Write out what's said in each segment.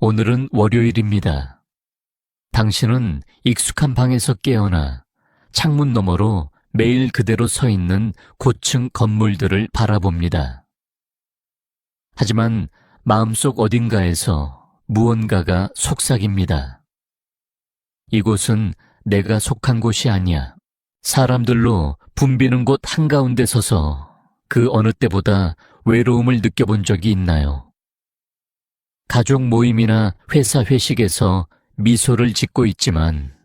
오늘은 월요일입니다. 당신은 익숙한 방에서 깨어나 창문 너머로 매일 그대로 서 있는 고층 건물들을 바라봅니다. 하지만 마음속 어딘가에서 무언가가 속삭입니다. 이곳은 내가 속한 곳이 아니야. 사람들로 붐비는 곳 한가운데 서서 그 어느 때보다 외로움을 느껴본 적이 있나요? 가족 모임이나 회사 회식에서 미소를 짓고 있지만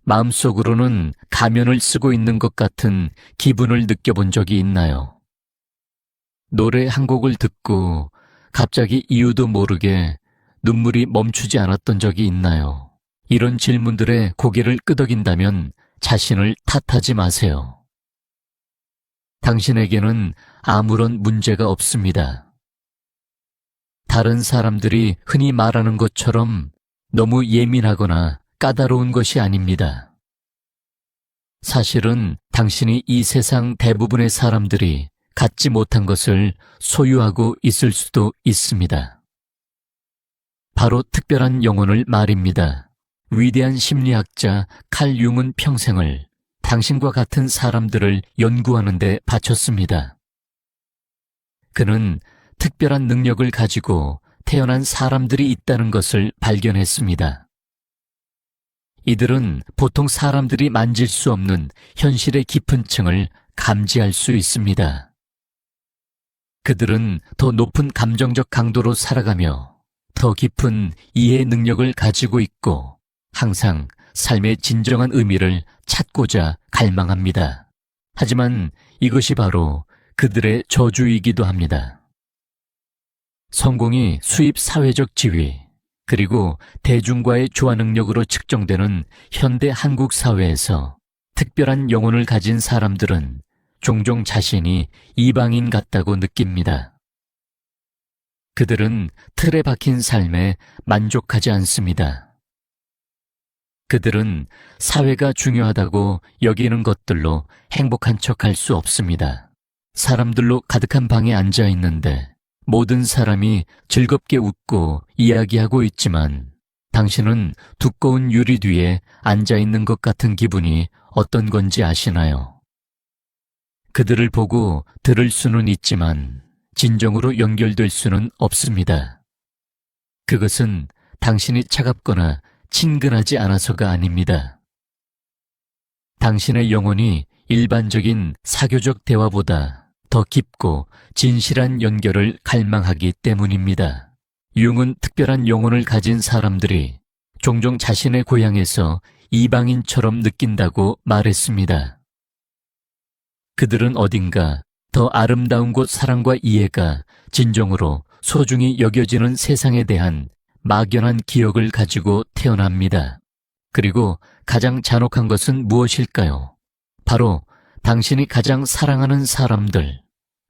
마음속으로는 가면을 쓰고 있는 것 같은 기분을 느껴본 적이 있나요? 노래 한 곡을 듣고 갑자기 이유도 모르게 눈물이 멈추지 않았던 적이 있나요? 이런 질문들에 고개를 끄덕인다면 자신을 탓하지 마세요. 당신에게는 아무런 문제가 없습니다. 다른 사람들이 흔히 말하는 것처럼 너무 예민하거나 까다로운 것이 아닙니다. 사실은 당신이 이 세상 대부분의 사람들이 갖지 못한 것을 소유하고 있을 수도 있습니다. 바로 특별한 영혼을 말입니다. 위대한 심리학자 칼 융은 평생을 당신과 같은 사람들을 연구하는 데 바쳤습니다. 그는 특별한 능력을 가지고 태어난 사람들이 있다는 것을 발견했습니다. 이들은 보통 사람들이 만질 수 없는 현실의 깊은 층을 감지할 수 있습니다. 그들은 더 높은 감정적 강도로 살아가며 더 깊은 이해 능력을 가지고 있고 항상 삶의 진정한 의미를 찾고자 갈망합니다. 하지만 이것이 바로 그들의 저주이기도 합니다. 성공이 수입 사회적 지위, 그리고 대중과의 조화 능력으로 측정되는 현대 한국 사회에서 특별한 영혼을 가진 사람들은 종종 자신이 이방인 같다고 느낍니다. 그들은 틀에 박힌 삶에 만족하지 않습니다. 그들은 사회가 중요하다고 여기는 것들로 행복한 척할 수 없습니다. 사람들로 가득한 방에 앉아 있는데 모든 사람이 즐겁게 웃고 이야기하고 있지만 당신은 두꺼운 유리 뒤에 앉아 있는 것 같은 기분이 어떤 건지 아시나요? 그들을 보고 들을 수는 있지만 진정으로 연결될 수는 없습니다. 그것은 당신이 차갑거나 친근하지 않아서가 아닙니다. 당신의 영혼이 일반적인 사교적 대화보다 더 깊고 진실한 연결을 갈망하기 때문입니다. 융은 특별한 영혼을 가진 사람들이 종종 자신의 고향에서 이방인처럼 느낀다고 말했습니다. 그들은 어딘가 더 아름다운 곳 사랑과 이해가 진정으로 소중히 여겨지는 세상에 대한 막연한 기억을 가지고 태어납니다. 그리고 가장 잔혹한 것은 무엇일까요? 바로 당신이 가장 사랑하는 사람들,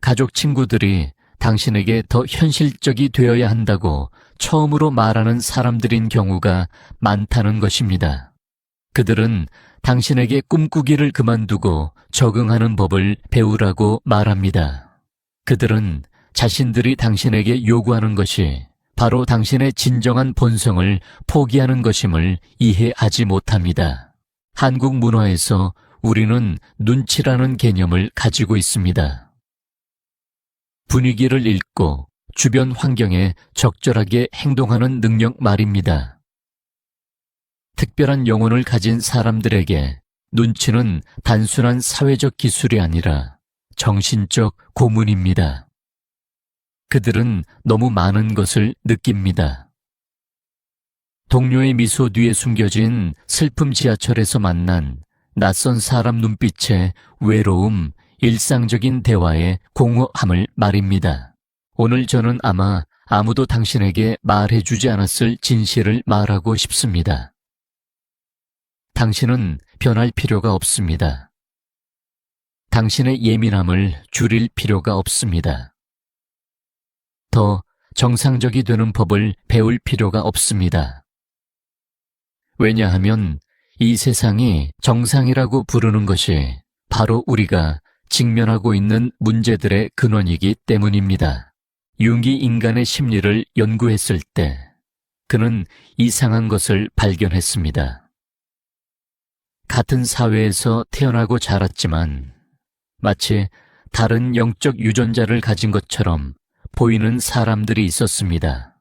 가족 친구들이 당신에게 더 현실적이 되어야 한다고 처음으로 말하는 사람들인 경우가 많다는 것입니다. 그들은 당신에게 꿈꾸기를 그만두고 적응하는 법을 배우라고 말합니다. 그들은 자신들이 당신에게 요구하는 것이 바로 당신의 진정한 본성을 포기하는 것임을 이해하지 못합니다. 한국 문화에서 우리는 눈치라는 개념을 가지고 있습니다. 분위기를 읽고 주변 환경에 적절하게 행동하는 능력 말입니다. 특별한 영혼을 가진 사람들에게 눈치는 단순한 사회적 기술이 아니라 정신적 고문입니다. 그들은 너무 많은 것을 느낍니다. 동료의 미소 뒤에 숨겨진 슬픔, 지하철에서 만난 낯선 사람 눈빛의 외로움, 일상적인 대화의 공허함을 말입니다. 오늘 저는 아마 아무도 당신에게 말해주지 않았을 진실을 말하고 싶습니다. 당신은 변할 필요가 없습니다. 당신의 예민함을 줄일 필요가 없습니다. 더 정상적이 되는 법을 배울 필요가 없습니다. 왜냐하면 이 세상이 정상이라고 부르는 것이 바로 우리가 직면하고 있는 문제들의 근원이기 때문입니다. 융이 인간의 심리를 연구했을 때 그는 이상한 것을 발견했습니다. 같은 사회에서 태어나고 자랐지만 마치 다른 영적 유전자를 가진 것처럼 보이는 사람들이 있었습니다.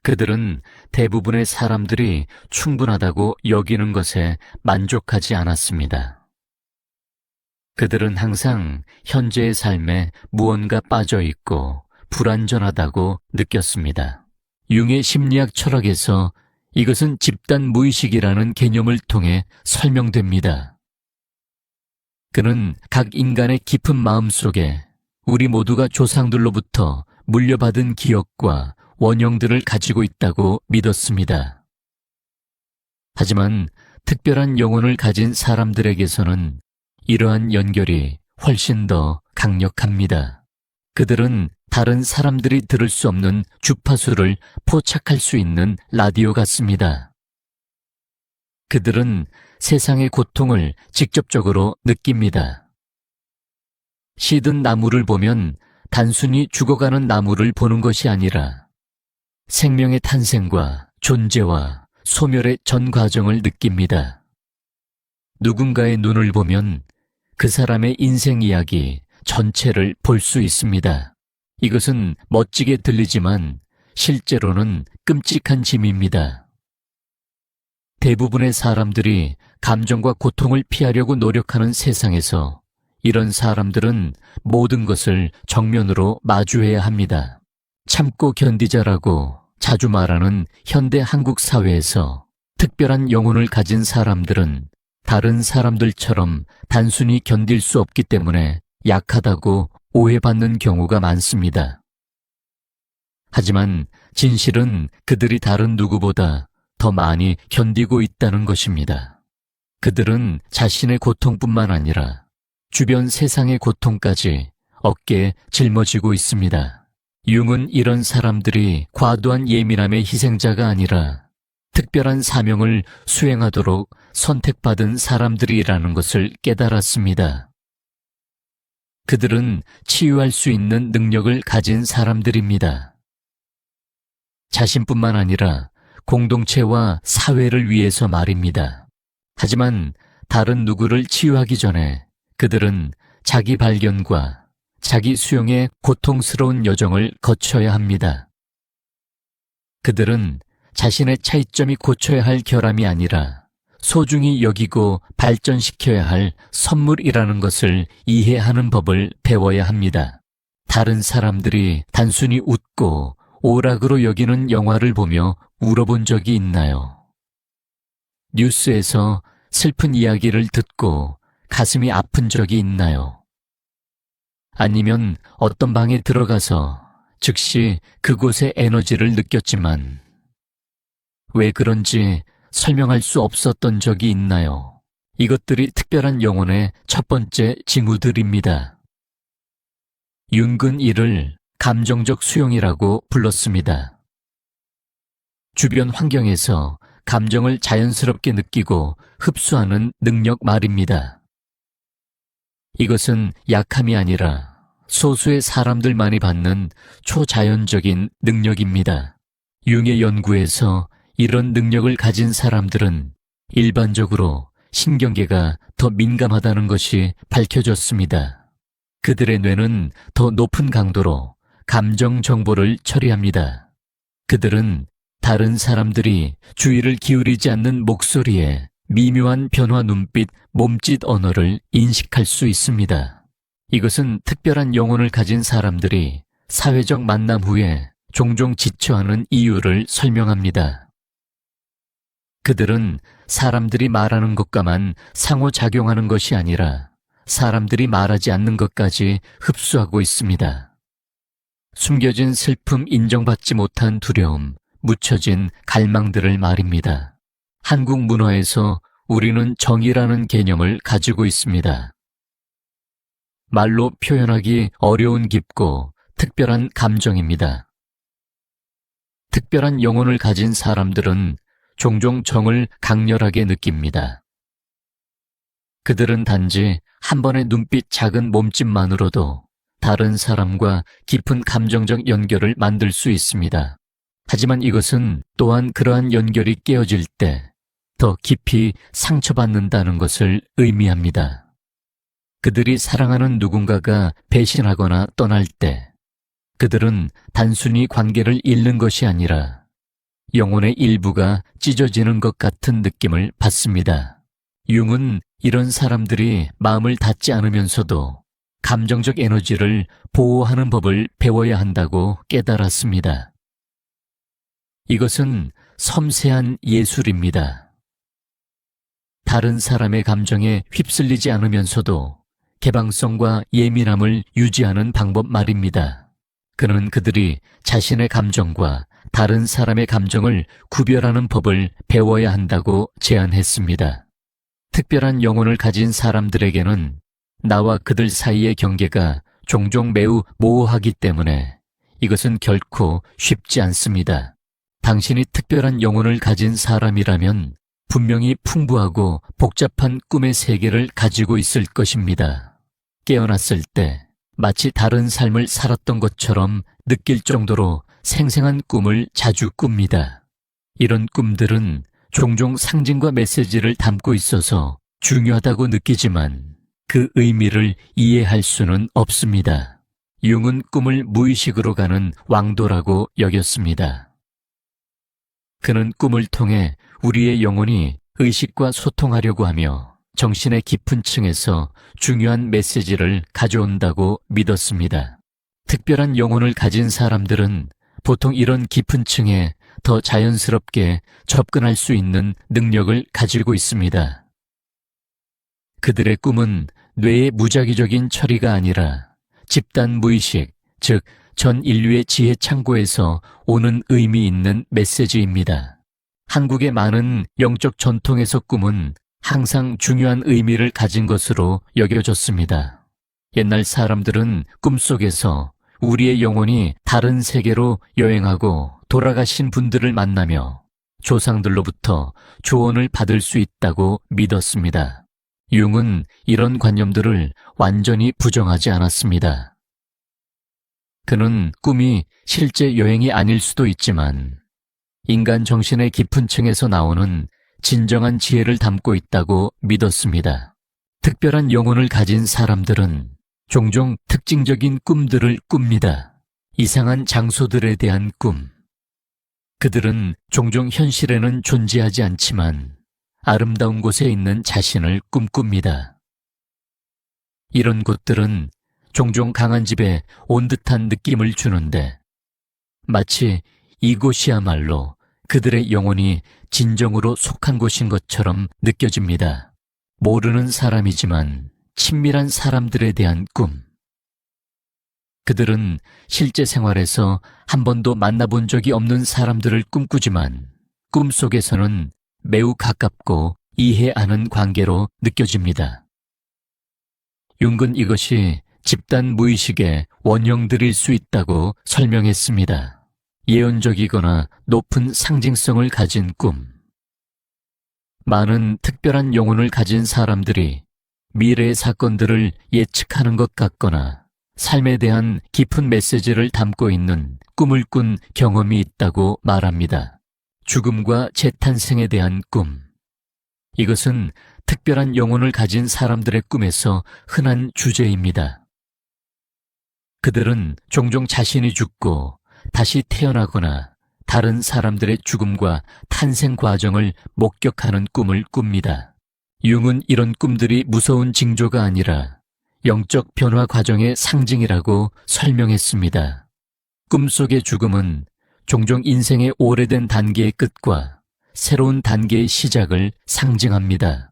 그들은 대부분의 사람들이 충분하다고 여기는 것에 만족하지 않았습니다. 그들은 항상 현재의 삶에 무언가 빠져 있고 불완전하다고 느꼈습니다. 융의 심리학 철학에서 이것은 집단 무의식이라는 개념을 통해 설명됩니다. 그는 각 인간의 깊은 마음 속에 우리 모두가 조상들로부터 물려받은 기억과 원형들을 가지고 있다고 믿었습니다. 하지만 특별한 영혼을 가진 사람들에게서는 이러한 연결이 훨씬 더 강력합니다. 그들은 다른 사람들이 들을 수 없는 주파수를 포착할 수 있는 라디오 같습니다. 그들은 세상의 고통을 직접적으로 느낍니다. 시든 나무를 보면 단순히 죽어가는 나무를 보는 것이 아니라 생명의 탄생과 존재와 소멸의 전 과정을 느낍니다. 누군가의 눈을 보면 그 사람의 인생 이야기 전체를 볼 수 있습니다. 이것은 멋지게 들리지만 실제로는 끔찍한 짐입니다. 대부분의 사람들이 감정과 고통을 피하려고 노력하는 세상에서 이런 사람들은 모든 것을 정면으로 마주해야 합니다. 참고 견디자라고 자주 말하는 현대 한국 사회에서 특별한 영혼을 가진 사람들은 다른 사람들처럼 단순히 견딜 수 없기 때문에 약하다고 오해받는 경우가 많습니다. 하지만 진실은 그들이 다른 누구보다 더 많이 견디고 있다는 것입니다. 그들은 자신의 고통뿐만 아니라 주변 세상의 고통까지 어깨에 짊어지고 있습니다. 융은 이런 사람들이 과도한 예민함의 희생자가 아니라 특별한 사명을 수행하도록 선택받은 사람들이라는 것을 깨달았습니다. 그들은 치유할 수 있는 능력을 가진 사람들입니다. 자신뿐만 아니라 공동체와 사회를 위해서 말입니다. 하지만 다른 누구를 치유하기 전에 그들은 자기 발견과 자기 수용의 고통스러운 여정을 거쳐야 합니다. 그들은 자신의 차이점이 고쳐야 할 결함이 아니라 소중히 여기고 발전시켜야 할 선물이라는 것을 이해하는 법을 배워야 합니다. 다른 사람들이 단순히 웃고 오락으로 여기는 영화를 보며 울어본 적이 있나요? 뉴스에서 슬픈 이야기를 듣고 가슴이 아픈 적이 있나요? 아니면 어떤 방에 들어가서 즉시 그곳의 에너지를 느꼈지만 왜 그런지 설명할 수 없었던 적이 있나요? 이것들이 특별한 영혼의 첫 번째 징후들입니다. 융은 이를 감정적 수용이라고 불렀습니다. 주변 환경에서 감정을 자연스럽게 느끼고 흡수하는 능력 말입니다. 이것은 약함이 아니라 소수의 사람들만이 받는 초자연적인 능력입니다. 융의 연구에서 이런 능력을 가진 사람들은 일반적으로 신경계가 더 민감하다는 것이 밝혀졌습니다. 그들의 뇌는 더 높은 강도로 감정 정보를 처리합니다. 그들은 다른 사람들이 주의를 기울이지 않는 목소리에 미묘한 변화 눈빛, 몸짓 언어를 인식할 수 있습니다. 이것은 특별한 영혼을 가진 사람들이 사회적 만남 후에 종종 지쳐하는 이유를 설명합니다. 그들은 사람들이 말하는 것과만 상호작용하는 것이 아니라 사람들이 말하지 않는 것까지 흡수하고 있습니다. 숨겨진 슬픔, 인정받지 못한 두려움, 묻혀진 갈망들을 말입니다. 한국 문화에서 우리는 정의라는 개념을 가지고 있습니다. 말로 표현하기 어려운 깊고 특별한 감정입니다. 특별한 영혼을 가진 사람들은 종종 정을 강렬하게 느낍니다. 그들은 단지 한 번의 눈빛, 작은 몸짓만으로도 다른 사람과 깊은 감정적 연결을 만들 수 있습니다. 하지만 이것은 또한 그러한 연결이 깨어질 때 더 깊이 상처받는다는 것을 의미합니다. 그들이 사랑하는 누군가가 배신하거나 떠날 때 그들은 단순히 관계를 잃는 것이 아니라 영혼의 일부가 찢어지는 것 같은 느낌을 받습니다. 융은 이런 사람들이 마음을 닫지 않으면서도 감정적 에너지를 보호하는 법을 배워야 한다고 깨달았습니다. 이것은 섬세한 예술입니다. 다른 사람의 감정에 휩쓸리지 않으면서도 개방성과 예민함을 유지하는 방법 말입니다. 그는 그들이 자신의 감정과 다른 사람의 감정을 구별하는 법을 배워야 한다고 제안했습니다. 특별한 영혼을 가진 사람들에게는 나와 그들 사이의 경계가 종종 매우 모호하기 때문에 이것은 결코 쉽지 않습니다. 당신이 특별한 영혼을 가진 사람이라면 분명히 풍부하고 복잡한 꿈의 세계를 가지고 있을 것입니다. 깨어났을 때 마치 다른 삶을 살았던 것처럼 느낄 정도로 생생한 꿈을 자주 꿉니다. 이런 꿈들은 종종 상징과 메시지를 담고 있어서 중요하다고 느끼지만 그 의미를 이해할 수는 없습니다. 융은 꿈을 무의식으로 가는 왕도라고 여겼습니다. 그는 꿈을 통해 우리의 영혼이 의식과 소통하려고 하며 정신의 깊은 층에서 중요한 메시지를 가져온다고 믿었습니다. 특별한 영혼을 가진 사람들은 보통 이런 깊은 층에 더 자연스럽게 접근할 수 있는 능력을 가지고 있습니다. 그들의 꿈은 뇌의 무작위적인 처리가 아니라 집단 무의식, 즉 전 인류의 지혜 창고에서 오는 의미 있는 메시지입니다. 한국의 많은 영적 전통에서 꿈은 항상 중요한 의미를 가진 것으로 여겨졌습니다. 옛날 사람들은 꿈속에서 우리의 영혼이 다른 세계로 여행하고 돌아가신 분들을 만나며 조상들로부터 조언을 받을 수 있다고 믿었습니다. 융은 이런 관념들을 완전히 부정하지 않았습니다. 그는 꿈이 실제 여행이 아닐 수도 있지만 인간 정신의 깊은 층에서 나오는 진정한 지혜를 담고 있다고 믿었습니다. 특별한 영혼을 가진 사람들은 종종 특징적인 꿈들을 꿉니다. 이상한 장소들에 대한 꿈. 그들은 종종 현실에는 존재하지 않지만 아름다운 곳에 있는 자신을 꿈꿉니다. 이런 곳들은 종종 강한 집에 온 듯한 느낌을 주는데 마치 이곳이야말로 그들의 영혼이 진정으로 속한 곳인 것처럼 느껴집니다. 모르는 사람이지만 친밀한 사람들에 대한 꿈. 그들은 실제 생활에서 한 번도 만나본 적이 없는 사람들을 꿈꾸지만 꿈속에서는 매우 가깝고 이해하는 관계로 느껴집니다. 융은 이것이 집단 무의식의 원형들일 수 있다고 설명했습니다. 예언적이거나 높은 상징성을 가진 꿈. 많은 특별한 영혼을 가진 사람들이 미래의 사건들을 예측하는 것 같거나 삶에 대한 깊은 메시지를 담고 있는 꿈을 꾼 경험이 있다고 말합니다. 죽음과 재탄생에 대한 꿈. 이것은 특별한 영혼을 가진 사람들의 꿈에서 흔한 주제입니다. 그들은 종종 자신이 죽고 다시 태어나거나 다른 사람들의 죽음과 탄생 과정을 목격하는 꿈을 꿉니다. 융은 이런 꿈들이 무서운 징조가 아니라 영적 변화 과정의 상징이라고 설명했습니다. 꿈속의 죽음은 종종 인생의 오래된 단계의 끝과 새로운 단계의 시작을 상징합니다.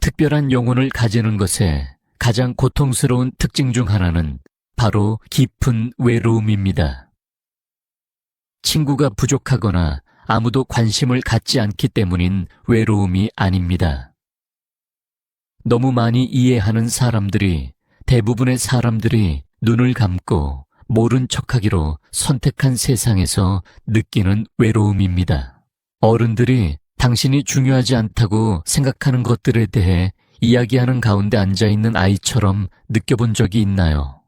특별한 영혼을 가지는 것의 가장 고통스러운 특징 중 하나는 바로 깊은 외로움입니다. 친구가 부족하거나 아무도 관심을 갖지 않기 때문인 외로움이 아닙니다. 너무 많이 이해하는 사람들이 대부분의 사람들이 눈을 감고 모른 척하기로 선택한 세상에서 느끼는 외로움입니다. 어른들이 당신이 중요하지 않다고 생각하는 것들에 대해 이야기하는 가운데 앉아있는 아이처럼 느껴본 적이 있나요?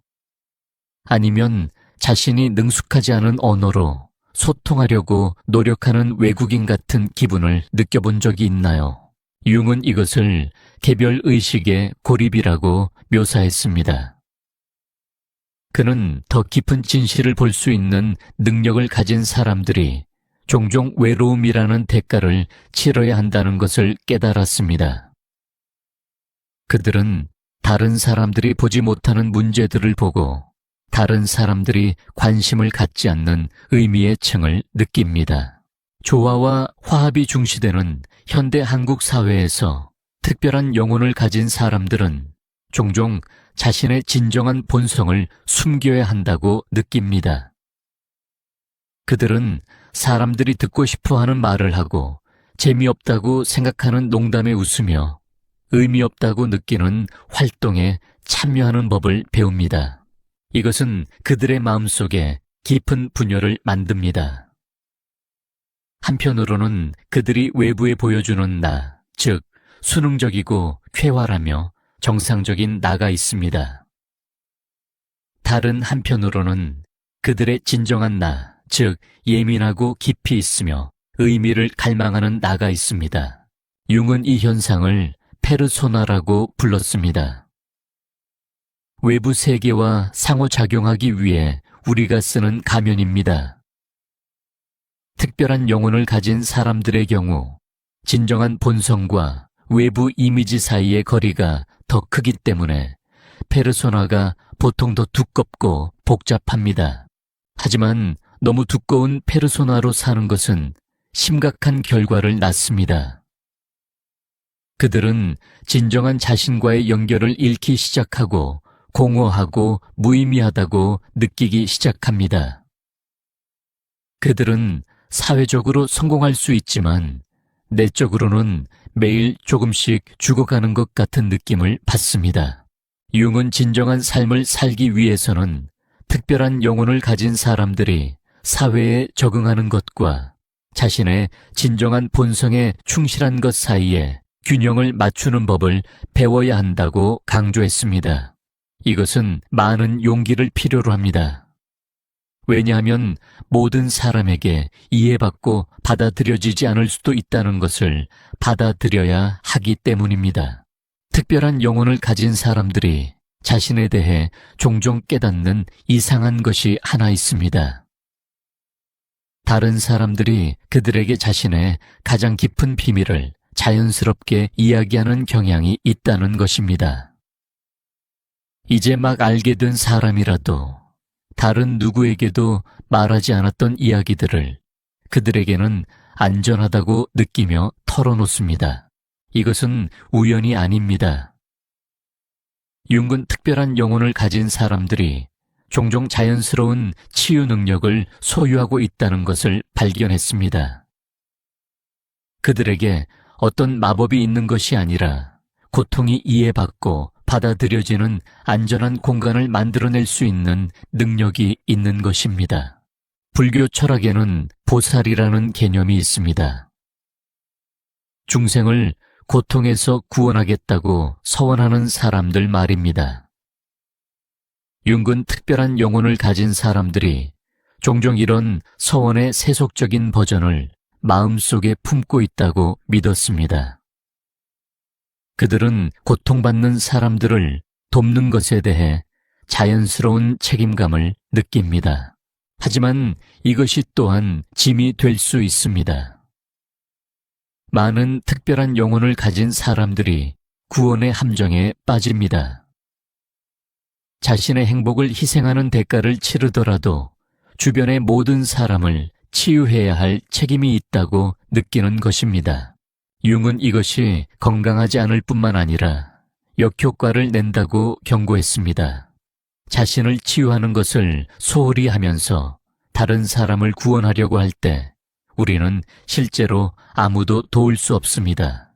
아니면 자신이 능숙하지 않은 언어로 소통하려고 노력하는 외국인 같은 기분을 느껴본 적이 있나요? 융은 이것을 개별 의식의 고립이라고 묘사했습니다. 그는 더 깊은 진실을 볼 수 있는 능력을 가진 사람들이 종종 외로움이라는 대가를 치러야 한다는 것을 깨달았습니다. 그들은 다른 사람들이 보지 못하는 문제들을 보고 다른 사람들이 관심을 갖지 않는 의미의 층을 느낍니다. 조화와 화합이 중시되는 현대 한국 사회에서 특별한 영혼을 가진 사람들은 종종 자신의 진정한 본성을 숨겨야 한다고 느낍니다. 그들은 사람들이 듣고 싶어 하는 말을 하고 재미없다고 생각하는 농담에 웃으며 의미 없다고 느끼는 활동에 참여하는 법을 배웁니다. 이것은 그들의 마음속에 깊은 분열을 만듭니다. 한편으로는 그들이 외부에 보여주는 나, 즉 수능적이고 쾌활하며 정상적인 나가 있습니다. 다른 한편으로는 그들의 진정한 나, 즉 예민하고 깊이 있으며 의미를 갈망하는 나가 있습니다. 융은 이 현상을 페르소나라고 불렀습니다. 외부 세계와 상호작용하기 위해 우리가 쓰는 가면입니다. 특별한 영혼을 가진 사람들의 경우 진정한 본성과 외부 이미지 사이의 거리가 더 크기 때문에 페르소나가 보통 더 두껍고 복잡합니다. 하지만 너무 두꺼운 페르소나로 사는 것은 심각한 결과를 낳습니다. 그들은 진정한 자신과의 연결을 잃기 시작하고 공허하고 무의미하다고 느끼기 시작합니다. 그들은 사회적으로 성공할 수 있지만 내적으로는 매일 조금씩 죽어가는 것 같은 느낌을 받습니다. 융은 진정한 삶을 살기 위해서는 특별한 영혼을 가진 사람들이 사회에 적응하는 것과 자신의 진정한 본성에 충실한 것 사이에 균형을 맞추는 법을 배워야 한다고 강조했습니다. 이것은 많은 용기를 필요로 합니다. 왜냐하면 모든 사람에게 이해받고 받아들여지지 않을 수도 있다는 것을 받아들여야 하기 때문입니다. 특별한 영혼을 가진 사람들이 자신에 대해 종종 깨닫는 이상한 것이 하나 있습니다. 다른 사람들이 그들에게 자신의 가장 깊은 비밀을 자연스럽게 이야기하는 경향이 있다는 것입니다. 이제 막 알게 된 사람이라도 다른 누구에게도 말하지 않았던 이야기들을 그들에게는 안전하다고 느끼며 털어놓습니다. 이것은 우연이 아닙니다. 융은 특별한 영혼을 가진 사람들이 종종 자연스러운 치유 능력을 소유하고 있다는 것을 발견했습니다. 그들에게 어떤 마법이 있는 것이 아니라 고통이 이해받고 받아들여지는 안전한 공간을 만들어낼 수 있는 능력이 있는 것입니다. 불교 철학에는 보살이라는 개념이 있습니다. 중생을 고통에서 구원하겠다고 서원하는 사람들 말입니다. 융은 특별한 영혼을 가진 사람들이 종종 이런 서원의 세속적인 버전을 마음속에 품고 있다고 믿었습니다. 그들은 고통받는 사람들을 돕는 것에 대해 자연스러운 책임감을 느낍니다. 하지만 이것이 또한 짐이 될 수 있습니다. 많은 특별한 영혼을 가진 사람들이 구원의 함정에 빠집니다. 자신의 행복을 희생하는 대가를 치르더라도 주변의 모든 사람을 치유해야 할 책임이 있다고 느끼는 것입니다. 융은 이것이 건강하지 않을 뿐만 아니라 역효과를 낸다고 경고했습니다. 자신을 치유하는 것을 소홀히 하면서 다른 사람을 구원하려고 할 때 우리는 실제로 아무도 도울 수 없습니다.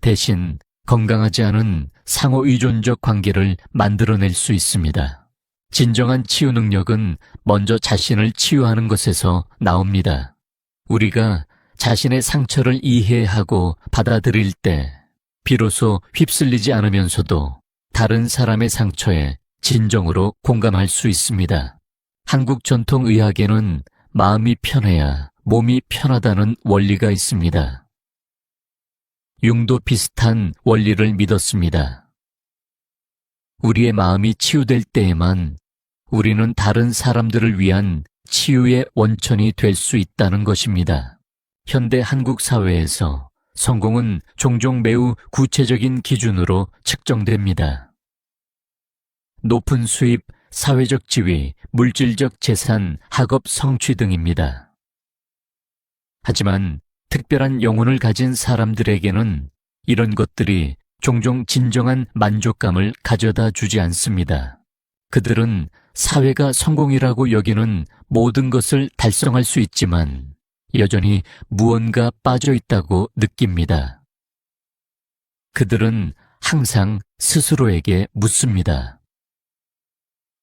대신 건강하지 않은 상호의존적 관계를 만들어낼 수 있습니다. 진정한 치유 능력은 먼저 자신을 치유하는 것에서 나옵니다. 우리가 자신의 상처를 이해하고 받아들일 때 비로소 휩쓸리지 않으면서도 다른 사람의 상처에 진정으로 공감할 수 있습니다. 한국 전통의학에는 마음이 편해야 몸이 편하다는 원리가 있습니다. 융도 비슷한 원리를 믿었습니다. 우리의 마음이 치유될 때에만 우리는 다른 사람들을 위한 치유의 원천이 될 수 있다는 것입니다. 현대 한국 사회에서 성공은 종종 매우 구체적인 기준으로 측정됩니다. 높은 수입, 사회적 지위, 물질적 재산, 학업 성취 등입니다. 하지만 특별한 영혼을 가진 사람들에게는 이런 것들이 종종 진정한 만족감을 가져다 주지 않습니다. 그들은 사회가 성공이라고 여기는 모든 것을 달성할 수 있지만 여전히 무언가 빠져 있다고 느낍니다. 그들은 항상 스스로에게 묻습니다.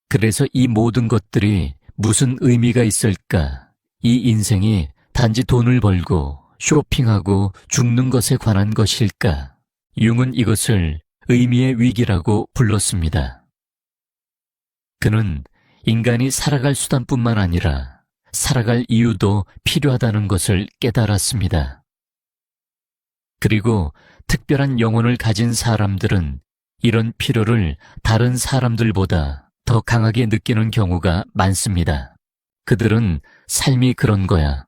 그래서 이 모든 것들이 무슨 의미가 있을까? 이 인생이 단지 돈을 벌고 쇼핑하고 죽는 것에 관한 것일까? 융은 이것을 의미의 위기라고 불렀습니다. 그는 인간이 살아갈 수단뿐만 아니라 살아갈 이유도 필요하다는 것을 깨달았습니다. 그리고 특별한 영혼을 가진 사람들은 이런 필요를 다른 사람들보다 더 강하게 느끼는 경우가 많습니다. 그들은 삶이 그런 거야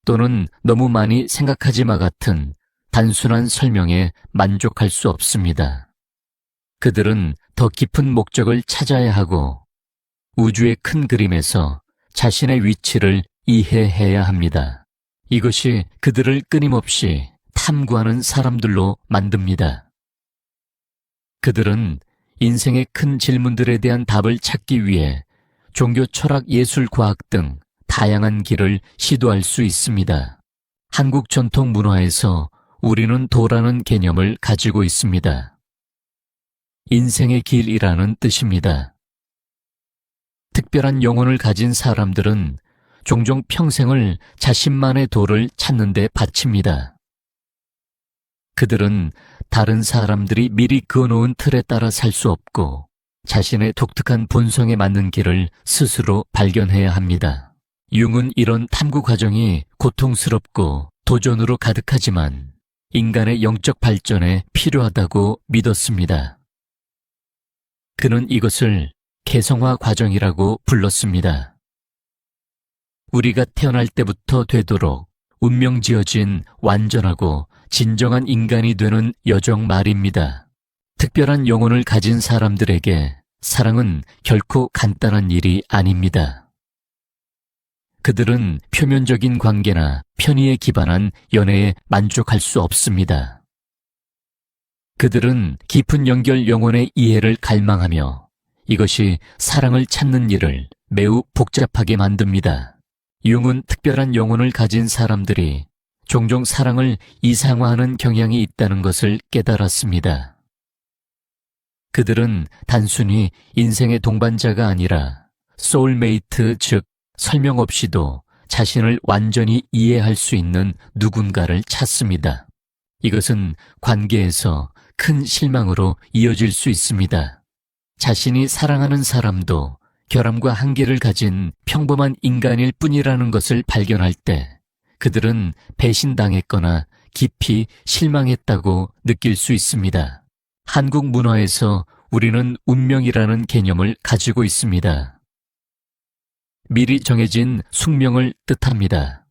또는 너무 많이 생각하지 마 같은 단순한 설명에 만족할 수 없습니다. 그들은 더 깊은 목적을 찾아야 하고 우주의 큰 그림에서 자신의 위치를 이해해야 합니다. 이것이 그들을 끊임없이 탐구하는 사람들로 만듭니다. 그들은 인생의 큰 질문들에 대한 답을 찾기 위해 종교, 철학, 예술, 과학 등 다양한 길을 시도할 수 있습니다. 한국 전통 문화에서 우리는 도라는 개념을 가지고 있습니다. 인생의 길이라는 뜻입니다. 특별한 영혼을 가진 사람들은 종종 평생을 자신만의 도를 찾는 데 바칩니다. 그들은 다른 사람들이 미리 그어놓은 틀에 따라 살 수 없고 자신의 독특한 본성에 맞는 길을 스스로 발견해야 합니다. 융은 이런 탐구 과정이 고통스럽고 도전으로 가득하지만 인간의 영적 발전에 필요하다고 믿었습니다. 그는 이것을 개성화 과정이라고 불렀습니다. 우리가 태어날 때부터 되도록 운명지어진 완전하고 진정한 인간이 되는 여정 말입니다. 특별한 영혼을 가진 사람들에게 사랑은 결코 간단한 일이 아닙니다. 그들은 표면적인 관계나 편의에 기반한 연애에 만족할 수 없습니다. 그들은 깊은 연결 영혼의 이해를 갈망하며 이것이 사랑을 찾는 일을 매우 복잡하게 만듭니다. 융은 특별한 영혼을 가진 사람들이 종종 사랑을 이상화하는 경향이 있다는 것을 깨달았습니다. 그들은 단순히 인생의 동반자가 아니라 소울메이트, 즉 설명 없이도 자신을 완전히 이해할 수 있는 누군가를 찾습니다. 이것은 관계에서 큰 실망으로 이어질 수 있습니다. 자신이 사랑하는 사람도 결함과 한계를 가진 평범한 인간일 뿐이라는 것을 발견할 때 그들은 배신당했거나 깊이 실망했다고 느낄 수 있습니다. 한국 문화에서 우리는 운명이라는 개념을 가지고 있습니다. 미리 정해진 숙명을 뜻합니다.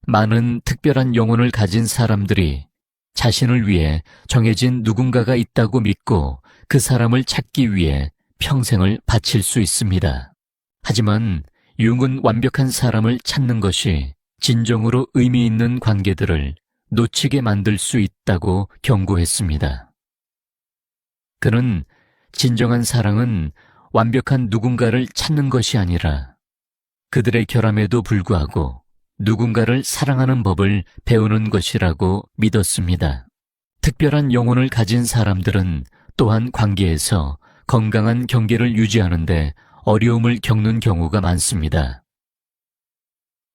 많은 특별한 영혼을 가진 사람들이 자신을 위해 정해진 누군가가 있다고 믿고 그 사람을 찾기 위해 평생을 바칠 수 있습니다. 하지만 융은 완벽한 사람을 찾는 것이 진정으로 의미 있는 관계들을 놓치게 만들 수 있다고 경고했습니다. 그는 진정한 사랑은 완벽한 누군가를 찾는 것이 아니라 그들의 결함에도 불구하고 누군가를 사랑하는 법을 배우는 것이라고 믿었습니다. 특별한 영혼을 가진 사람들은 또한 관계에서 건강한 경계를 유지하는 데 어려움을 겪는 경우가 많습니다.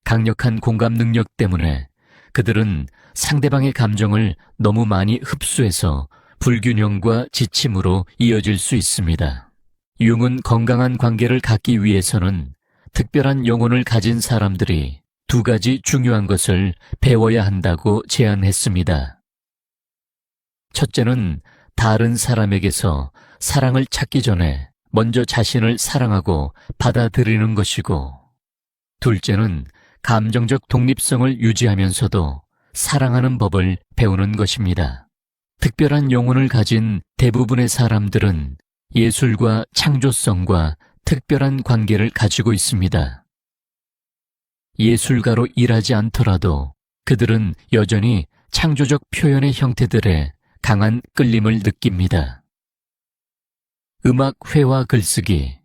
강력한 공감 능력 때문에 그들은 상대방의 감정을 너무 많이 흡수해서 불균형과 지침으로 이어질 수 있습니다. 융은 건강한 관계를 갖기 위해서는 특별한 영혼을 가진 사람들이 두 가지 중요한 것을 배워야 한다고 제안했습니다. 첫째는 다른 사람에게서 사랑을 찾기 전에 먼저 자신을 사랑하고 받아들이는 것이고, 둘째는 감정적 독립성을 유지하면서도 사랑하는 법을 배우는 것입니다. 특별한 영혼을 가진 대부분의 사람들은 예술과 창조성과 특별한 관계를 가지고 있습니다. 예술가로 일하지 않더라도 그들은 여전히 창조적 표현의 형태들에 강한 끌림을 느낍니다. 음악 회화 글쓰기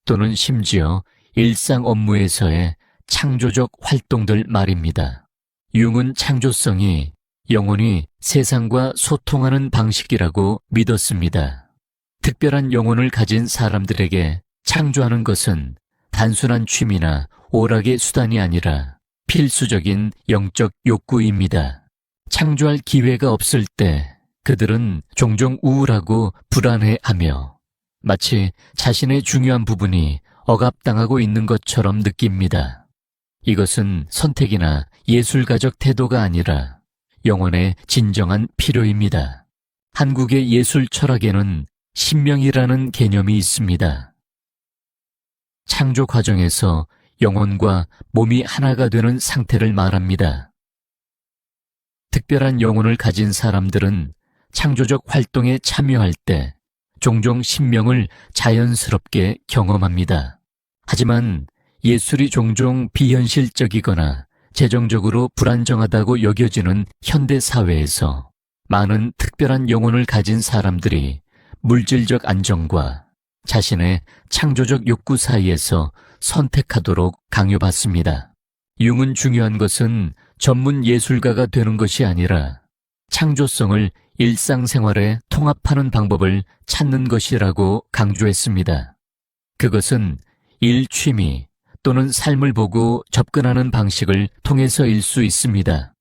또는 심지어 일상 업무에서의 창조적 활동들 말입니다. 융은 창조성이 영혼이 세상과 소통하는 방식이라고 믿었습니다. 특별한 영혼을 가진 사람들에게 창조하는 것은 단순한 취미나 오락의 수단이 아니라 필수적인 영적 욕구입니다. 창조할 기회가 없을 때 그들은 종종 우울하고 불안해하며 마치 자신의 중요한 부분이 억압당하고 있는 것처럼 느낍니다. 이것은 선택이나 예술가적 태도가 아니라 영혼의 진정한 필요입니다. 한국의 예술 철학에는 신명이라는 개념이 있습니다. 창조 과정에서 영혼과 몸이 하나가 되는 상태를 말합니다. 특별한 영혼을 가진 사람들은 창조적 활동에 참여할 때 종종 신명을 자연스럽게 경험합니다. 하지만 예술이 종종 비현실적이거나 재정적으로 불안정하다고 여겨지는 현대 사회에서 많은 특별한 영혼을 가진 사람들이 물질적 안정과 자신의 창조적 욕구 사이에서 선택하도록 강요받습니다. 융은 중요한 것은 전문 예술가가 되는 것이 아니라 창조성을 일상생활에 통합하는 방법을 찾는 것이라고 강조했습니다. 그것은 일, 취미 또는 삶을 보고 접근하는 방식을 통해서일 수 있습니다.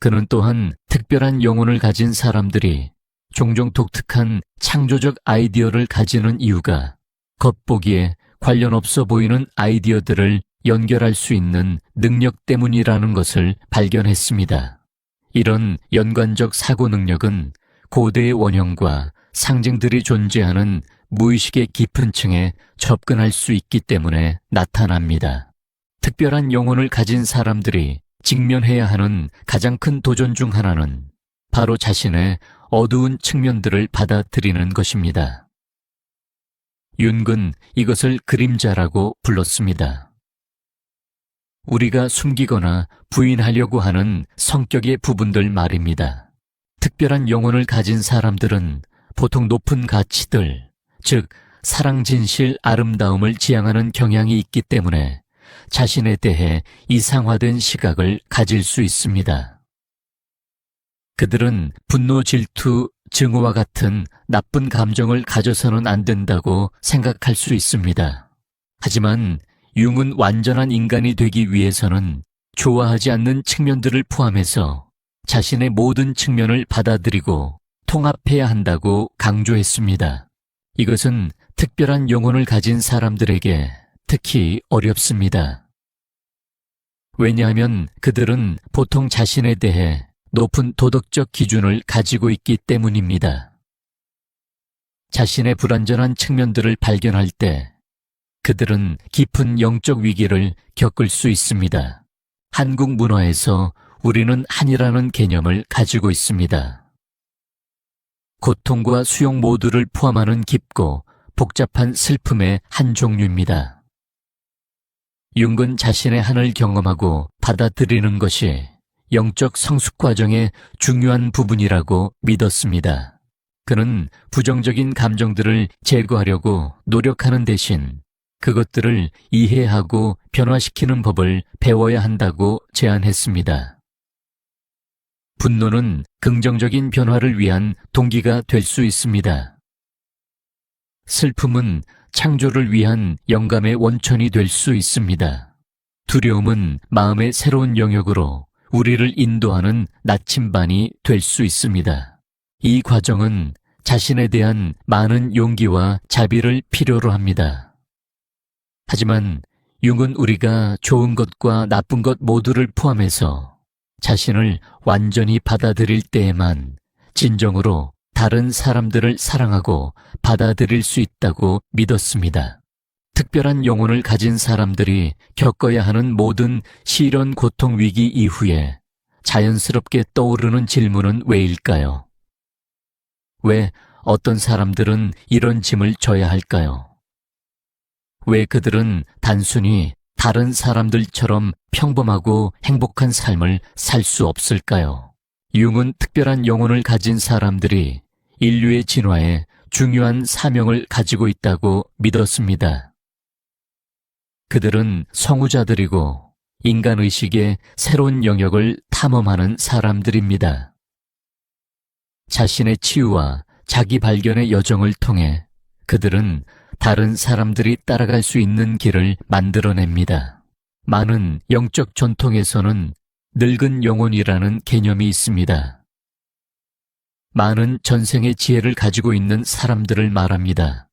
그는 또한 특별한 영혼을 가진 사람들이 종종 독특한 창조적 아이디어를 가지는 이유가 겉보기에 관련 없어 보이는 아이디어들을 연결할 수 있는 능력 때문이라는 것을 발견했습니다. 이런 연관적 사고 능력은 고대의 원형과 상징들이 존재하는 무의식의 깊은 층에 접근할 수 있기 때문에 나타납니다. 특별한 영혼을 가진 사람들이 직면해야 하는 가장 큰 도전 중 하나는 바로 자신의 어두운 측면들을 받아들이는 것입니다. 윤근 이것을 그림자라고 불렀습니다. 우리가 숨기거나 부인하려고 하는 성격의 부분들 말입니다. 특별한 영혼을 가진 사람들은 보통 높은 가치들, 즉 사랑, 진실, 아름다움을 지향하는 경향이 있기 때문에 자신에 대해 이상화된 시각을 가질 수 있습니다. 그들은 분노, 질투, 증오와 같은 나쁜 감정을 가져서는 안 된다고 생각할 수 있습니다. 하지만 융은 완전한 인간이 되기 위해서는 좋아하지 않는 측면들을 포함해서 자신의 모든 측면을 받아들이고 통합해야 한다고 강조했습니다. 이것은 특별한 영혼을 가진 사람들에게 특히 어렵습니다. 왜냐하면 그들은 보통 자신에 대해 높은 도덕적 기준을 가지고 있기 때문입니다. 자신의 불완전한 측면들을 발견할 때 그들은 깊은 영적 위기를 겪을 수 있습니다. 한국 문화에서 우리는 한이라는 개념을 가지고 있습니다. 고통과 수용 모두를 포함하는 깊고 복잡한 슬픔의 한 종류입니다. 융은 자신의 한을 경험하고 받아들이는 것이 영적 성숙 과정의 중요한 부분이라고 믿었습니다. 그는 부정적인 감정들을 제거하려고 노력하는 대신 그것들을 이해하고 변화시키는 법을 배워야 한다고 제안했습니다. 분노는 긍정적인 변화를 위한 동기가 될 수 있습니다. 슬픔은 창조를 위한 영감의 원천이 될 수 있습니다. 두려움은 마음의 새로운 영역으로 우리를 인도하는 나침반이 될 수 있습니다. 이 과정은 자신에 대한 많은 용기와 자비를 필요로 합니다. 하지만 융은 우리가 좋은 것과 나쁜 것 모두를 포함해서 자신을 완전히 받아들일 때에만 진정으로 다른 사람들을 사랑하고 받아들일 수 있다고 믿었습니다. 특별한 영혼을 가진 사람들이 겪어야 하는 모든 시련, 고통, 위기 이후에 자연스럽게 떠오르는 질문은 왜일까요? 왜 어떤 사람들은 이런 짐을 져야 할까요? 왜 그들은 단순히 다른 사람들처럼 평범하고 행복한 삶을 살 수 없을까요? 융은 특별한 영혼을 가진 사람들이 인류의 진화에 중요한 사명을 가지고 있다고 믿었습니다. 그들은 성우자들이고 인간의식의 새로운 영역을 탐험하는 사람들입니다. 자신의 치유와 자기 발견의 여정을 통해 그들은 다른 사람들이 따라갈 수 있는 길을 만들어냅니다. 많은 영적 전통에서는 늙은 영혼이라는 개념이 있습니다. 많은 전생의 지혜를 가지고 있는 사람들을 말합니다.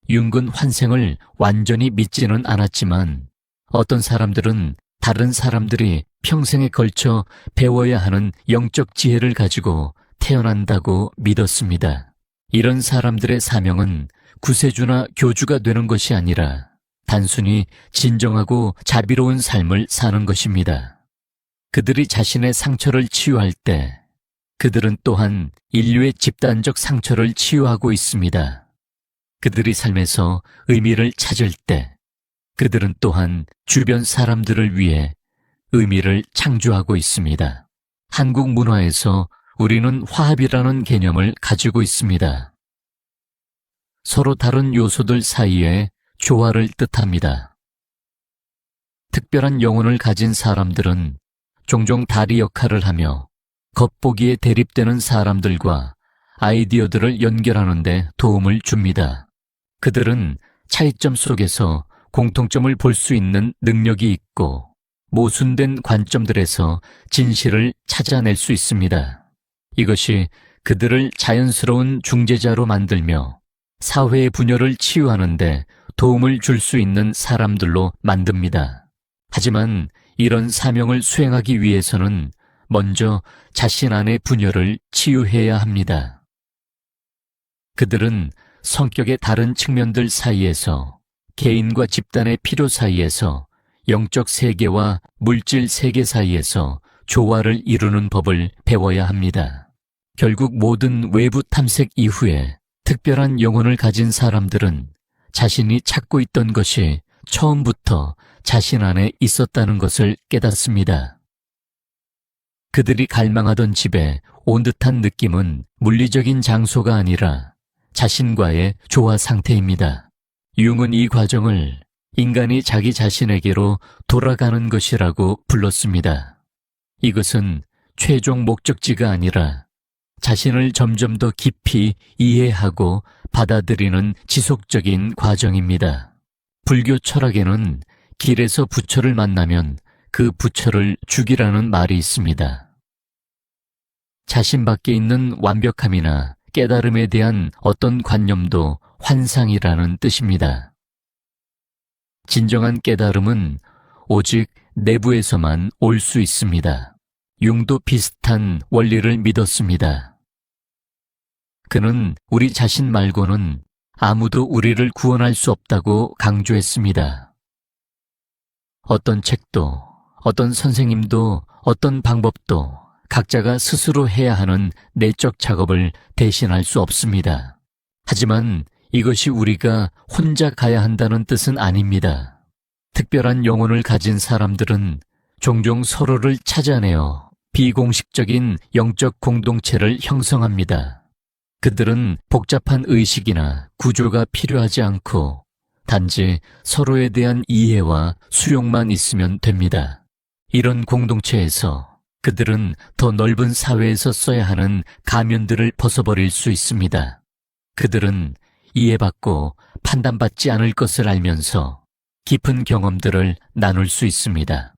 융은 환생을 완전히 믿지는 않았지만 어떤 사람들은 다른 사람들이 평생에 걸쳐 배워야 하는 영적 지혜를 가지고 태어난다고 믿었습니다. 이런 사람들의 사명은 구세주나 교주가 되는 것이 아니라 단순히 진정하고 자비로운 삶을 사는 것입니다. 그들이 자신의 상처를 치유할 때 그들은 또한 인류의 집단적 상처를 치유하고 있습니다. 그들이 삶에서 의미를 찾을 때 그들은 또한 주변 사람들을 위해 의미를 창조하고 있습니다. 한국 문화에서 우리는 화합이라는 개념을 가지고 있습니다. 서로 다른 요소들 사이에 조화를 뜻합니다. 특별한 영혼을 가진 사람들은 종종 다리 역할을 하며 겉보기에 대립되는 사람들과 아이디어들을 연결하는 데 도움을 줍니다. 그들은 차이점 속에서 공통점을 볼 수 있는 능력이 있고 모순된 관점들에서 진실을 찾아낼 수 있습니다. 이것이 그들을 자연스러운 중재자로 만들며 사회의 분열을 치유하는 데 도움을 줄 수 있는 사람들로 만듭니다. 하지만 이런 사명을 수행하기 위해서는 먼저 자신 안의 분열을 치유해야 합니다. 그들은 성격의 다른 측면들 사이에서 개인과 집단의 필요 사이에서 영적 세계와 물질 세계 사이에서 조화를 이루는 법을 배워야 합니다. 결국 모든 외부 탐색 이후에 특별한 영혼을 가진 사람들은 자신이 찾고 있던 것이 처음부터 자신 안에 있었다는 것을 깨닫습니다. 그들이 갈망하던 집에 온 듯한 느낌은 물리적인 장소가 아니라 자신과의 조화 상태입니다. 융은 이 과정을 인간이 자기 자신에게로 돌아가는 것이라고 불렀습니다. 이것은 최종 목적지가 아니라 자신을 점점 더 깊이 이해하고 받아들이는 지속적인 과정입니다. 불교 철학에는 길에서 부처를 만나면 그 부처를 죽이라는 말이 있습니다. 자신 밖에 있는 완벽함이나 깨달음에 대한 어떤 관념도 환상이라는 뜻입니다. 진정한 깨달음은 오직 내부에서만 올 수 있습니다. 융도 비슷한 원리를 믿었습니다. 그는 우리 자신 말고는 아무도 우리를 구원할 수 없다고 강조했습니다. 어떤 책도, 어떤 선생님도, 어떤 방법도 각자가 스스로 해야 하는 내적 작업을 대신할 수 없습니다. 하지만 이것이 우리가 혼자 가야 한다는 뜻은 아닙니다. 특별한 영혼을 가진 사람들은 종종 서로를 찾아내어 비공식적인 영적 공동체를 형성합니다. 그들은 복잡한 의식이나 구조가 필요하지 않고 단지 서로에 대한 이해와 수용만 있으면 됩니다. 이런 공동체에서 그들은 더 넓은 사회에서 써야 하는 가면들을 벗어버릴 수 있습니다. 그들은 이해받고 판단받지 않을 것을 알면서 깊은 경험들을 나눌 수 있습니다.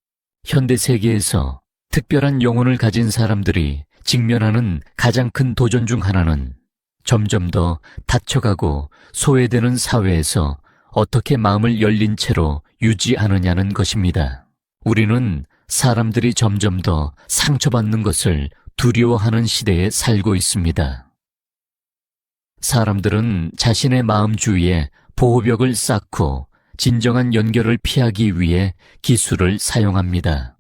현대 세계에서 특별한 영혼을 가진 사람들이 직면하는 가장 큰 도전 중 하나는 점점 더 닫혀가고 소외되는 사회에서 어떻게 마음을 열린 채로 유지하느냐는 것입니다. 우리는 사람들이 점점 더 상처받는 것을 두려워하는 시대에 살고 있습니다. 사람들은 자신의 마음 주위에 보호벽을 쌓고 진정한 연결을 피하기 위해 기술을 사용합니다.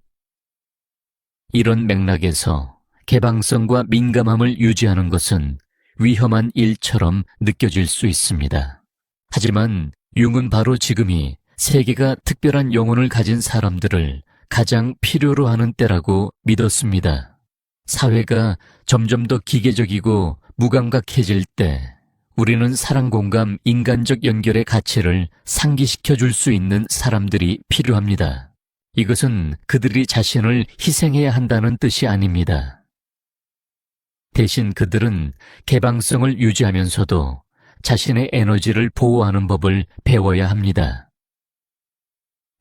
이런 맥락에서 개방성과 민감함을 유지하는 것은 위험한 일처럼 느껴질 수 있습니다. 하지만 융은 바로 지금이 세계가 특별한 영혼을 가진 사람들을 가장 필요로 하는 때라고 믿었습니다. 사회가 점점 더 기계적이고 무감각해질 때 우리는 사랑, 공감, 인간적 연결의 가치를 상기시켜 줄 수 있는 사람들이 필요합니다. 이것은 그들이 자신을 희생해야 한다는 뜻이 아닙니다. 대신 그들은 개방성을 유지하면서도 자신의 에너지를 보호하는 법을 배워야 합니다.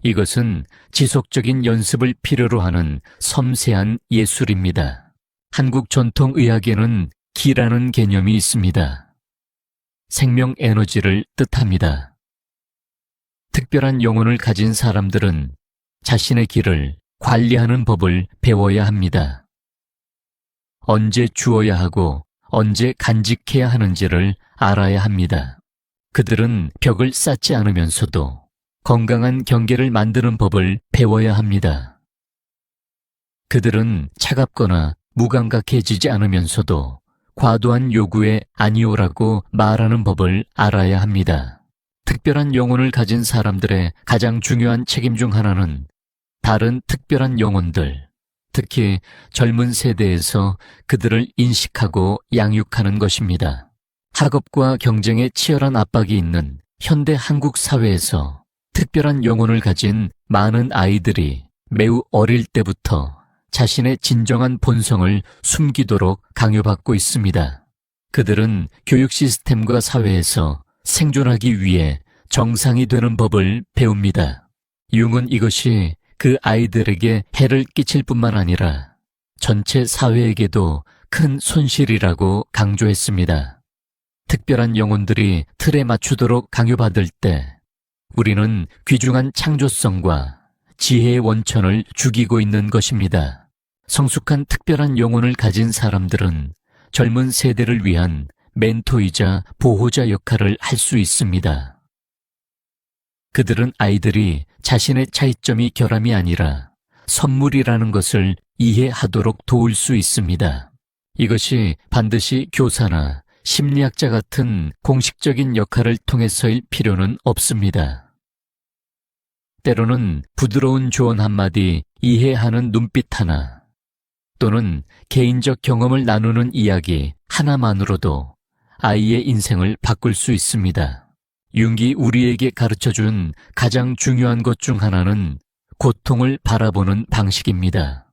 이것은 지속적인 연습을 필요로 하는 섬세한 예술입니다. 한국 전통의학에는 기라는 개념이 있습니다. 생명 에너지를 뜻합니다. 특별한 영혼을 가진 사람들은 자신의 기를 관리하는 법을 배워야 합니다. 언제 주어야 하고 언제 간직해야 하는지를 알아야 합니다. 그들은 벽을 쌓지 않으면서도 건강한 경계를 만드는 법을 배워야 합니다. 그들은 차갑거나 무감각해지지 않으면서도 과도한 요구에 아니오라고 말하는 법을 알아야 합니다. 특별한 영혼을 가진 사람들의 가장 중요한 책임 중 하나는 다른 특별한 영혼들, 특히 젊은 세대에서 그들을 인식하고 양육하는 것입니다. 학업과 경쟁에 치열한 압박이 있는 현대 한국 사회에서 특별한 영혼을 가진 많은 아이들이 매우 어릴 때부터 자신의 진정한 본성을 숨기도록 강요받고 있습니다. 그들은 교육 시스템과 사회에서 생존하기 위해 정상이 되는 법을 배웁니다. 융은 이것이 그 아이들에게 해를 끼칠 뿐만 아니라 전체 사회에게도 큰 손실이라고 강조했습니다. 특별한 영혼들이 틀에 맞추도록 강요받을 때 우리는 귀중한 창조성과 지혜의 원천을 죽이고 있는 것입니다. 성숙한 특별한 영혼을 가진 사람들은 젊은 세대를 위한 멘토이자 보호자 역할을 할 수 있습니다. 그들은 아이들이 자신의 차이점이 결함이 아니라 선물이라는 것을 이해하도록 도울 수 있습니다. 이것이 반드시 교사나 심리학자 같은 공식적인 역할을 통해서일 필요는 없습니다. 때로는 부드러운 조언 한마디, 이해하는 눈빛 하나, 또는 개인적 경험을 나누는 이야기 하나만으로도 아이의 인생을 바꿀 수 있습니다. 융이 우리에게 가르쳐준 가장 중요한 것 중 하나는 고통을 바라보는 방식입니다.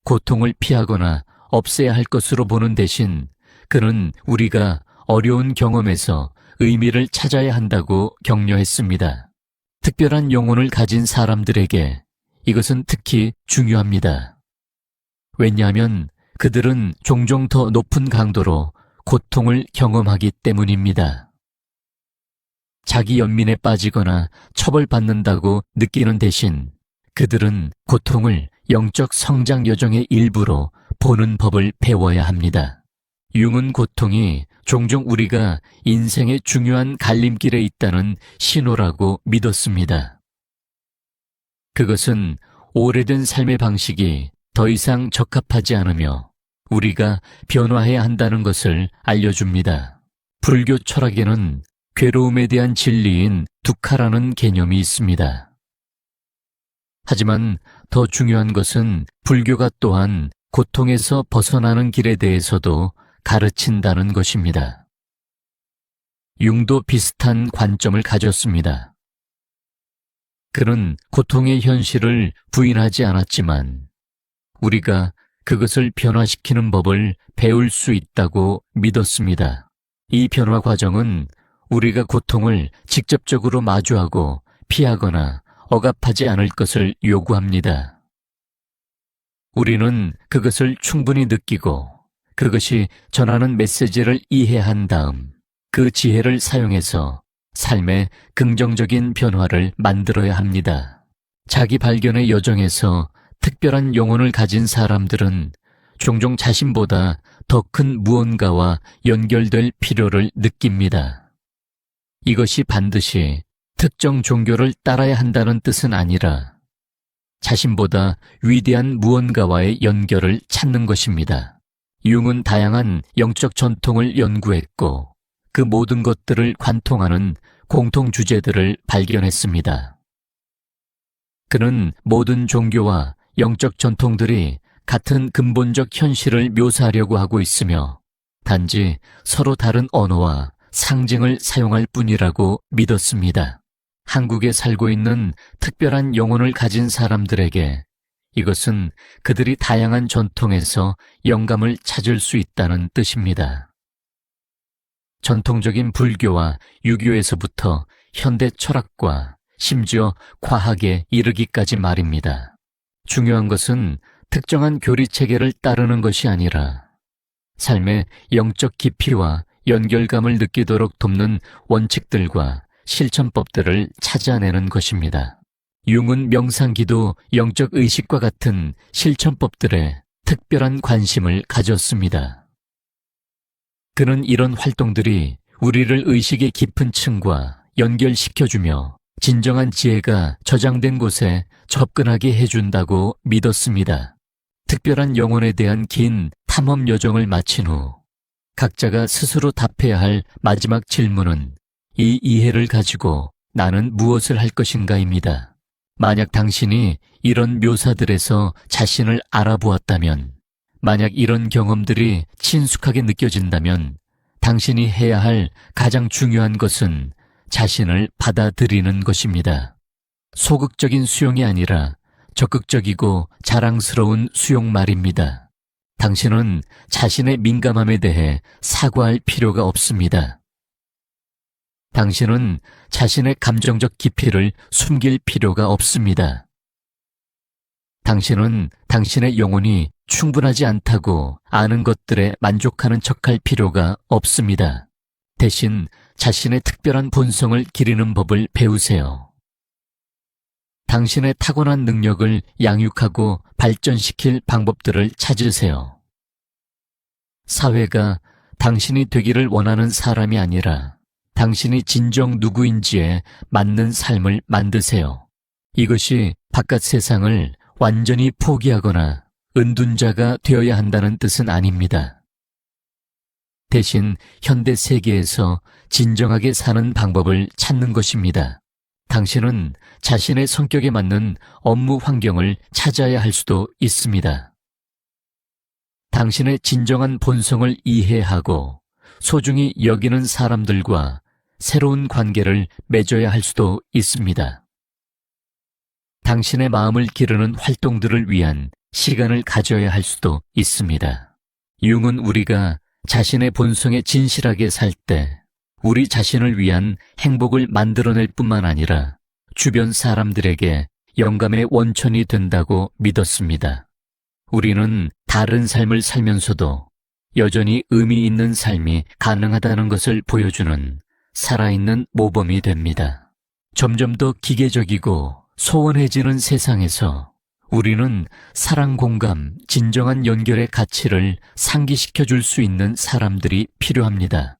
고통을 피하거나 없애야 할 것으로 보는 대신 그는 우리가 어려운 경험에서 의미를 찾아야 한다고 격려했습니다. 특별한 영혼을 가진 사람들에게 이것은 특히 중요합니다. 왜냐하면 그들은 종종 더 높은 강도로 고통을 경험하기 때문입니다. 자기 연민에 빠지거나 처벌받는다고 느끼는 대신 그들은 고통을 영적 성장 여정의 일부로 보는 법을 배워야 합니다. 융은 고통이 종종 우리가 인생의 중요한 갈림길에 있다는 신호라고 믿었습니다. 그것은 오래된 삶의 방식이 더 이상 적합하지 않으며 우리가 변화해야 한다는 것을 알려줍니다. 불교 철학에는 괴로움에 대한 진리인 두카라는 개념이 있습니다. 하지만 더 중요한 것은 불교가 또한 고통에서 벗어나는 길에 대해서도 가르친다는 것입니다. 융도 비슷한 관점을 가졌습니다. 그는 고통의 현실을 부인하지 않았지만 우리가 그것을 변화시키는 법을 배울 수 있다고 믿었습니다. 이 변화 과정은 우리가 고통을 직접적으로 마주하고 피하거나 억압하지 않을 것을 요구합니다. 우리는 그것을 충분히 느끼고 그것이 전하는 메시지를 이해한 다음 그 지혜를 사용해서 삶에 긍정적인 변화를 만들어야 합니다. 자기 발견의 여정에서 특별한 영혼을 가진 사람들은 종종 자신보다 더 큰 무언가와 연결될 필요를 느낍니다. 이것이 반드시 특정 종교를 따라야 한다는 뜻은 아니라 자신보다 위대한 무언가와의 연결을 찾는 것입니다. 융은 다양한 영적 전통을 연구했고 그 모든 것들을 관통하는 공통 주제들을 발견했습니다. 그는 모든 종교와 영적 전통들이 같은 근본적 현실을 묘사하려고 하고 있으며 단지 서로 다른 언어와 상징을 사용할 뿐이라고 믿었습니다. 한국에 살고 있는 특별한 영혼을 가진 사람들에게 이것은 그들이 다양한 전통에서 영감을 찾을 수 있다는 뜻입니다. 전통적인 불교와 유교에서부터 현대 철학과 심지어 과학에 이르기까지 말입니다. 중요한 것은 특정한 교리 체계를 따르는 것이 아니라 삶의 영적 깊이와 연결감을 느끼도록 돕는 원칙들과 실천법들을 찾아내는 것입니다. 융은 명상기도 영적 의식과 같은 실천법들에 특별한 관심을 가졌습니다. 그는 이런 활동들이 우리를 의식의 깊은 층과 연결시켜주며 진정한 지혜가 저장된 곳에 접근하게 해준다고 믿었습니다. 특별한 영혼에 대한 긴 탐험 여정을 마친 후 각자가 스스로 답해야 할 마지막 질문은 이 이해를 가지고 나는 무엇을 할 것인가입니다. 만약 당신이 이런 묘사들에서 자신을 알아보았다면, 만약 이런 경험들이 친숙하게 느껴진다면 당신이 해야 할 가장 중요한 것은 자신을 받아들이는 것입니다. 소극적인 수용이 아니라 적극적이고 자랑스러운 수용 말입니다. 당신은 자신의 민감함에 대해 사과할 필요가 없습니다. 당신은 자신의 감정적 깊이를 숨길 필요가 없습니다. 당신은 당신의 영혼이 충분하지 않다고 아는 것들에 만족하는 척할 필요가 없습니다. 대신 자신의 특별한 본성을 기리는 법을 배우세요. 당신의 타고난 능력을 양육하고 발전시킬 방법들을 찾으세요. 사회가 당신이 되기를 원하는 사람이 아니라 당신이 진정 누구인지에 맞는 삶을 만드세요. 이것이 바깥 세상을 완전히 포기하거나 은둔자가 되어야 한다는 뜻은 아닙니다. 대신 현대 세계에서 진정하게 사는 방법을 찾는 것입니다. 당신은 자신의 성격에 맞는 업무 환경을 찾아야 할 수도 있습니다. 당신의 진정한 본성을 이해하고 소중히 여기는 사람들과 새로운 관계를 맺어야 할 수도 있습니다. 당신의 마음을 기르는 활동들을 위한 시간을 가져야 할 수도 있습니다. 융은 우리가 자신의 본성에 진실하게 살 때 우리 자신을 위한 행복을 만들어낼 뿐만 아니라 주변 사람들에게 영감의 원천이 된다고 믿었습니다. 우리는 다른 삶을 살면서도 여전히 의미 있는 삶이 가능하다는 것을 보여주는 살아있는 모범이 됩니다. 점점 더 기계적이고 소원해지는 세상에서 우리는 사랑, 공감, 진정한 연결의 가치를 상기시켜 줄 수 있는 사람들이 필요합니다.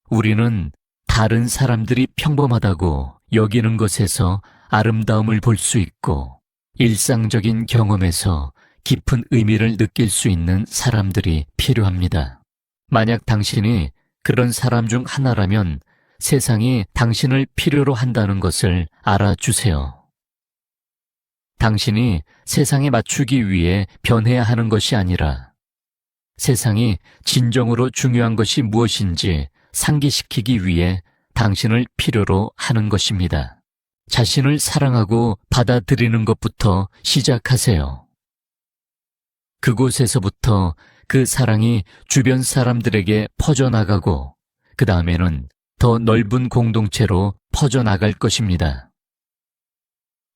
우리는 다른 사람들이 평범하다고 여기는 것에서 아름다움을 볼 수 있고 일상적인 경험에서 깊은 의미를 느낄 수 있는 사람들이 필요합니다. 만약 당신이 그런 사람 중 하나라면 세상이 당신을 필요로 한다는 것을 알아주세요. 당신이 세상에 맞추기 위해 변해야 하는 것이 아니라 세상이 진정으로 중요한 것이 무엇인지 상기시키기 위해 당신을 필요로 하는 것입니다. 자신을 사랑하고 받아들이는 것부터 시작하세요. 그곳에서부터 그 사랑이 주변 사람들에게 퍼져나가고 그 다음에는 더 넓은 공동체로 퍼져나갈 것입니다.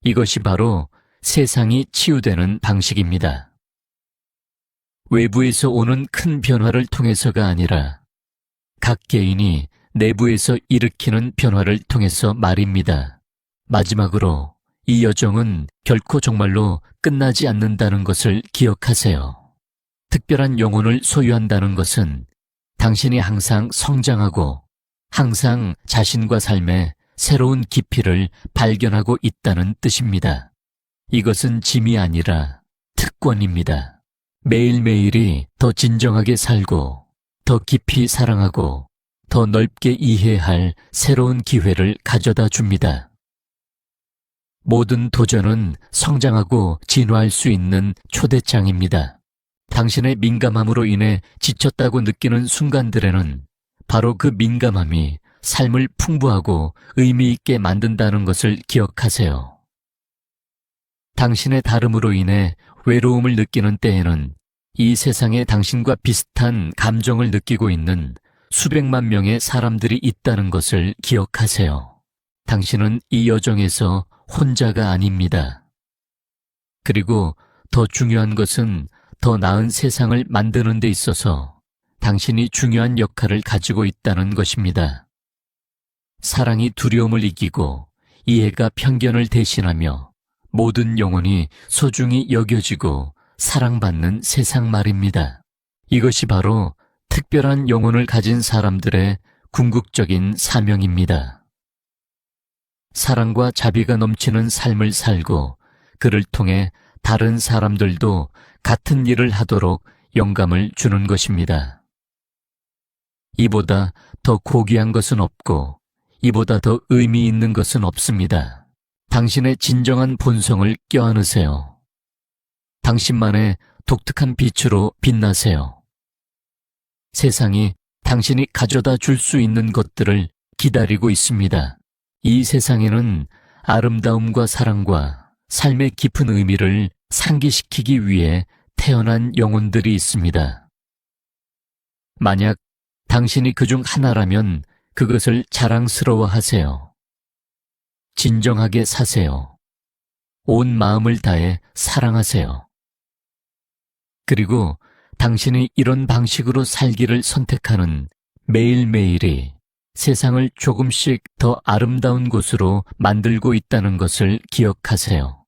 이것이 바로 세상이 치유되는 방식입니다. 외부에서 오는 큰 변화를 통해서가 아니라 각 개인이 내부에서 일으키는 변화를 통해서 말입니다. 마지막으로 이 여정은 결코 정말로 끝나지 않는다는 것을 기억하세요. 특별한 영혼을 소유한다는 것은 당신이 항상 성장하고 항상 자신과 삶의 새로운 깊이를 발견하고 있다는 뜻입니다. 이것은 짐이 아니라 특권입니다. 매일매일이 더 진정하게 살고 더 깊이 사랑하고 더 넓게 이해할 새로운 기회를 가져다 줍니다. 모든 도전은 성장하고 진화할 수 있는 초대장입니다. 당신의 민감함으로 인해 지쳤다고 느끼는 순간들에는 바로 그 민감함이 삶을 풍부하고 의미 있게 만든다는 것을 기억하세요. 당신의 다름으로 인해 외로움을 느끼는 때에는 이 세상에 당신과 비슷한 감정을 느끼고 있는 수백만 명의 사람들이 있다는 것을 기억하세요. 당신은 이 여정에서 혼자가 아닙니다. 그리고 더 중요한 것은 더 나은 세상을 만드는 데 있어서 당신이 중요한 역할을 가지고 있다는 것입니다. 사랑이 두려움을 이기고 이해가 편견을 대신하며 모든 영혼이 소중히 여겨지고 사랑받는 세상 말입니다. 이것이 바로 특별한 영혼을 가진 사람들의 궁극적인 사명입니다. 사랑과 자비가 넘치는 삶을 살고 그를 통해 다른 사람들도 같은 일을 하도록 영감을 주는 것입니다. 이보다 더 고귀한 것은 없고 이보다 더 의미 있는 것은 없습니다. 당신의 진정한 본성을 껴안으세요. 당신만의 독특한 빛으로 빛나세요. 세상이 당신이 가져다 줄 수 있는 것들을 기다리고 있습니다. 이 세상에는 아름다움과 사랑과 삶의 깊은 의미를 상기시키기 위해 태어난 영혼들이 있습니다. 만약 당신이 그중 하나라면 그것을 자랑스러워하세요. 진정하게 사세요. 온 마음을 다해 사랑하세요. 그리고 당신이 이런 방식으로 살기를 선택하는 매일매일이 세상을 조금씩 더 아름다운 곳으로 만들고 있다는 것을 기억하세요.